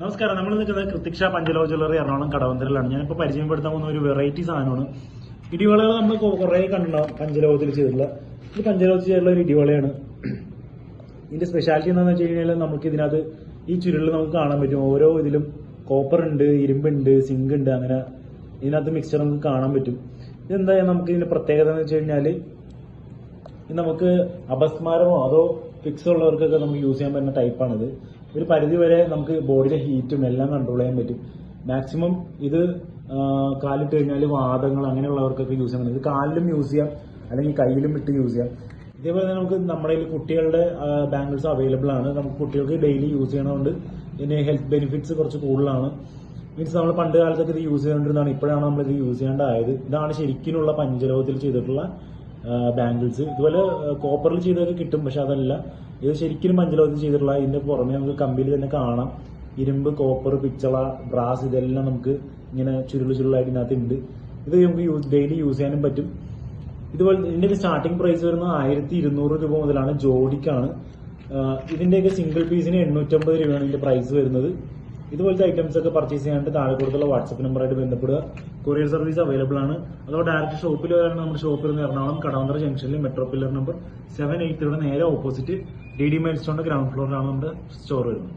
നമസ്കാരം. നമ്മൾ നിൽക്കുന്നത് കൃതിക്ഷ പഞ്ചലോ ജ്വല്ലറി എറണാകുളം കടവന്തരയിലാണ്. ഞാനിപ്പോൾ പരിചയപ്പെടുത്താൻ പോകുന്ന ഒരു വെറൈറ്റി സാധനമാണ്. ഇടിവളകൾ നമ്മൾ കുറേ കണ്ടിട്ടുണ്ടാവും പഞ്ചലോകത്തിൽ ചെയ്തിട്ടുള്ള. ഇത് പഞ്ചലോകത്തിൽ ചെയ്തിട്ടുള്ള ഒരു ഇടിവളയാണ്. ഇതിന്റെ സ്പെഷ്യാലിറ്റി എന്താണെന്ന് വെച്ച് കഴിഞ്ഞാൽ നമുക്ക് ഇതിനകത്ത് ഈ ചുരുളിൽ നമുക്ക് കാണാൻ പറ്റും. ഓരോ ഇതിലും കോപ്പർ ഉണ്ട്, ഇരുമ്പുണ്ട്, സിങ്ക് ഉണ്ട്. അങ്ങനെ ഇതിനകത്ത് മിക്സ്ചർ നമുക്ക് കാണാൻ പറ്റും. ഇതെന്താ നമുക്ക് ഇതിന്റെ പ്രത്യേകത എന്ന് വെച്ച് കഴിഞ്ഞാൽ നമുക്ക് അപസ്മാരമോ അതോ ഫിക്സ് ഉള്ളവർക്കൊക്കെ നമുക്ക് യൂസ് ചെയ്യാൻ പറ്റുന്ന ടൈപ്പാണിത്. ഒരു പരിധി വരെ നമുക്ക് ബോഡിയിലെ ഹീറ്റും എല്ലാം കൺട്രോൾ ചെയ്യാൻ പറ്റും. മാക്സിമം ഇത് കാലിട്ട് കഴിഞ്ഞാൽ വാദങ്ങൾ അങ്ങനെയുള്ളവർക്കൊക്കെ യൂസ് ചെയ്യാൻ പറ്റും. ഇത് കാലിലും യൂസ് ചെയ്യാം, അല്ലെങ്കിൽ കയ്യിലും ഇട്ട് യൂസ് ചെയ്യാം. ഇതേപോലെ തന്നെ നമുക്ക് നമ്മുടെ കുട്ടികളുടെ ബാംഗിൾസ് അവൈലബിൾ ആണ്. നമുക്ക് കുട്ടികൾക്ക് ഡെയിലി യൂസ് ചെയ്യണതുകൊണ്ട് ഇതിന്റെ ഹെൽത്ത് ബെനിഫിറ്റ്സ് കുറച്ച് കൂടുതലാണ്. മീൻസ് നമ്മൾ പണ്ട് കാലത്തൊക്കെ ഇത് യൂസ് ചെയ്തുകൊണ്ടിരുന്നതാണ്. ഇപ്പോഴാണ് നമ്മൾ ഇത് യൂസ് ചെയ്യേണ്ടതായത്. ഇതാണ് ശരിക്കുമുള്ള പഞ്ചലോഹത്തിൽ ചെയ്തിട്ടുള്ള ബാംഗിൾസ്. ഇതുപോലെ കോപ്പറിൽ ചെയ്തൊക്കെ കിട്ടും, പക്ഷെ അതല്ല. ഇത് ശരിക്കും പഞ്ചലോഹത്തിൽ ചെയ്തിട്ടുള്ള. ഇതിന്റെ പുറമെ നമുക്ക് കമ്പിയിൽ തന്നെ കാണാം ഇരുമ്പ്, കോപ്പർ, പിച്ചള, ബ്രാസ് ഇതെല്ലാം നമുക്ക് ഇങ്ങനെ ചുരുളായിട്ട് ഇതിനകത്ത് ഉണ്ട്. ഇത് നമുക്ക് ഡെയിലി യൂസ് ചെയ്യാനും പറ്റും. ഇതുപോലെ ഇതിന്റെ സ്റ്റാർട്ടിംഗ് പ്രൈസ് വരുന്നത് 1200 രൂപ മുതലാണ്. ജോഡിക്കാണ്. ഇതിന്റെയൊക്കെ സിംഗിൾ പീസിന് 850 രൂപയാണ് ഇതിന്റെ പ്രൈസ് വരുന്നത്. ഇതുപോലത്തെ ഐറ്റംസ് ഒക്കെ പർച്ചേസ് ചെയ്യാനായിട്ട് താഴെ കൊടുത്തുള്ള വാട്സ്ആപ്പ് നമ്പറായിട്ട് ബന്ധപ്പെടുക. കൊറിയർ സർവീസ് അവൈലബിൾ ആണ്. അതോ ഡയറക്റ്റ് ഷോപ്പിൽ വരാണ്. നമ്മുടെ ഷോപ്പിൽ നിന്ന് എറണാകുളം കടവന്തര ജംഗ്ഷനിൽ മെട്രോ പില്ലർ നമ്പർ 783 നേരെ ഓപ്പോസിറ്റ് DD മൈൽസ്റ്റോണിന്റെ ഗ്രൗണ്ട് ഫ്ലോറിലാണ് നമ്മുടെ സ്റ്റോർ വരുന്നത്.